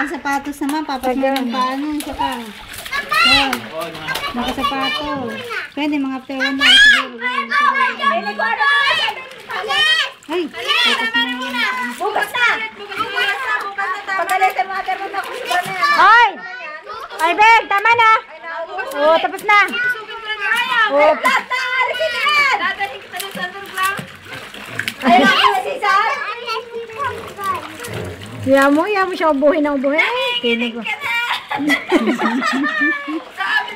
nakasapatos naman. Papasok ng paano. Isa pa. Yan. Nakasapatos. Pwede mga after 1 hour siguro. Ay, tapos na yun. Bukas na! Pagalitan mo ate mo na kung saan na. Hoy! Ay, Ben, tama na. Oo, tapos na. Oo. Lahat na! Alisin na yan! Ayun ako na si Sam! Iyan mo siya ubuhin na ubuhin. Ay, kinig ko. Sabi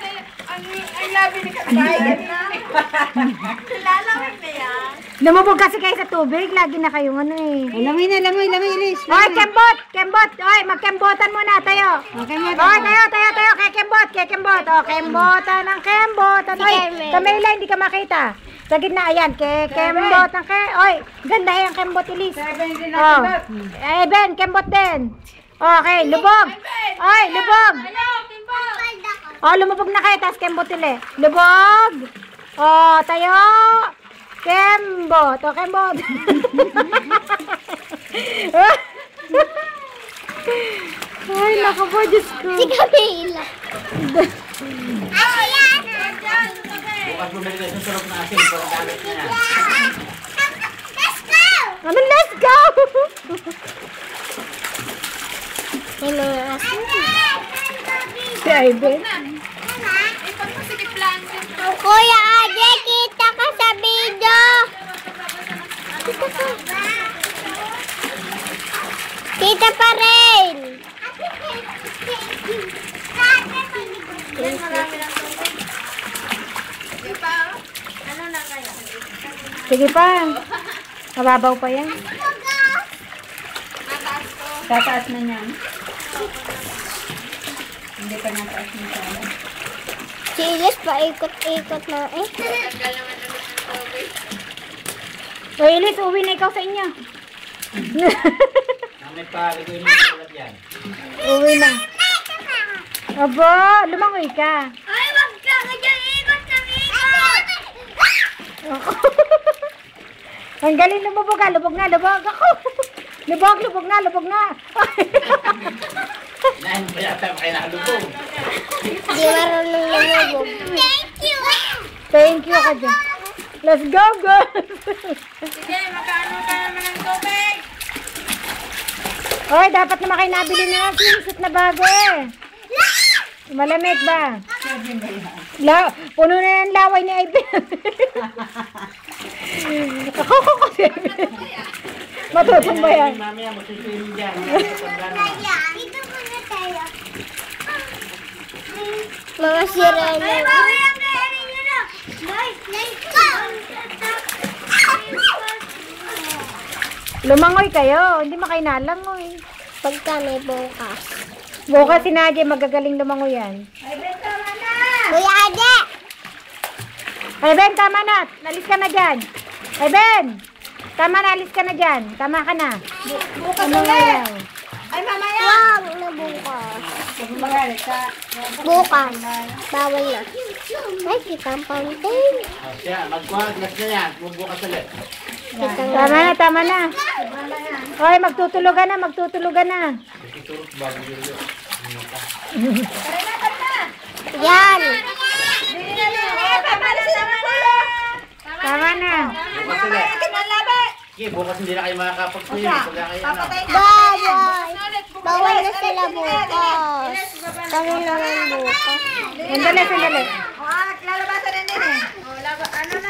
na yun, ang labi ni Kakayan na. Lalawin na yan. Lumubog kasi kayo sa tubig. Lagi na kayong ano eh. Lamoy na, lamoy, Ilis. Hoy, kembot! Kembot! Hoy, magkembotan muna tayo. Okay mo. Hoy, tayo. Kay kembot. O, kembotan ng kembotan. Hoy, Camila, hindi ka makita. Sa gitna, ayan. Kembot ng Hoy, ganda yung kembot, Ilis. Oh. Eh, Ben, kembot din. Okay, lubog. Hoy, lubog. Oh, lumubog na kayo, tapos kembot ulit. Lubog. Oh, tayo. Kembot. O, kembot. Ay, naku po, Diyos ko. Si Camila. Ayan! Bukas bumili kayo sa sarap na asin para gamit niya. Let's go! Ano, let's go! May mga asin. Si Ivan. Kuya Ade, kita ka sa video. Kita pa rin. Sige pa. Mababaw pa yan. Tataas na niyan. Hindi pa nataas na siya. Si Ilis paikot-ikot na eh. O, Ilis, uwi na ikaw sa inyo. May paligoy mo ulat yan. Uwi na. Aba, lumangoy ka. Ay, wag ka dyan, ikot ng ikot. Ang galing lumubog ka. Lubog na. Ako. Lubog na. Inahin mo yata kayo nakalubog. Di marunong lumubog. Thank you. Thank you ka dyan. Let's go, girls. Sige, magkano ka naman ng tubig? Oy, dapat naman kayo nabili na swimsuit na bago eh. Malamig ba? Puno na yung laway ni Ivan. Ako kasi. Matutumba yan. Mamaya magsusulim dyan. Dito muna tayo. Mga sirena. Ay, bawal ang kaya ninyo na. Let's go. Lumangoy kayo. Hindi makainalangoy. Pagka may bukas. Bukas si Nadia magagaling lumangoy yan. Kuya Ade! Ay, Ben, tama na. Alis ka na dyan. Ay, Ben! Tama na, alis ka na dyan. Tama ka na. Bukas Ano nga ulit. yan? Ay, mamaya. Wag na bukas. Magalit ka. Bukas. Bawal na. Ay, kitang fountain. Siya, magkuhaglas na yan. Bubukas ulit. Tama na. Hoy, magtutulugan na. Iturok bago yun. Yan. Tama na. Bukas ulit. Sige, bukas hindi na kayo makakapag-swim. Wala kayo ano. Bawal. Bawal na sila bukas. Kami naman bukas. Sandali.